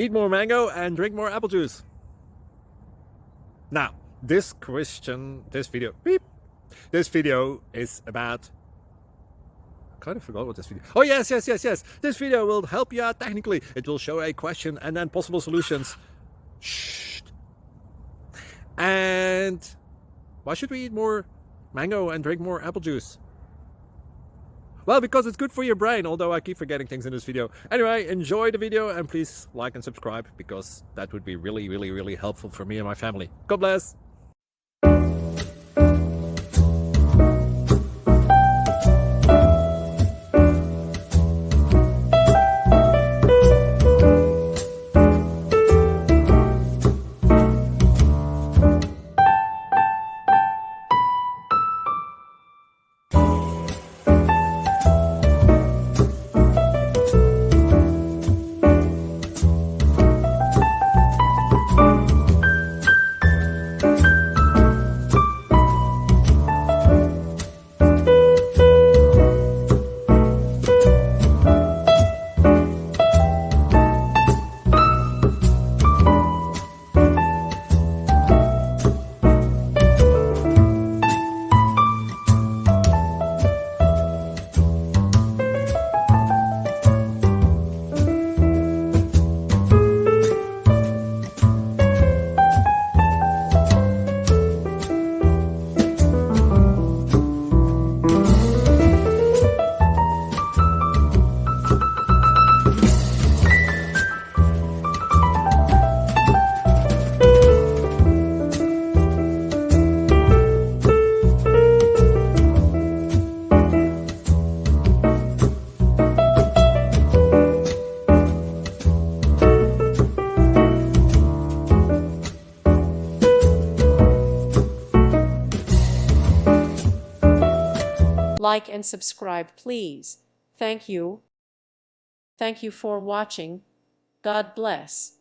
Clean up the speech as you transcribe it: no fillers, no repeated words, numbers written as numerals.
Eat more mango and drink more apple juice. Now, this video is about... I kind of forgot what this video... Oh, yes. This video will help you out technically. It will show a question and then possible solutions. Shh. And why should we eat more mango and drink more apple juice? Well, because it's good for your brain, although I keep forgetting things in this video. Anyway, enjoy the video and please like and subscribe, because that would be really helpful for me and my family. God bless! Like and subscribe, please. Thank you. Thank you for watching. God bless.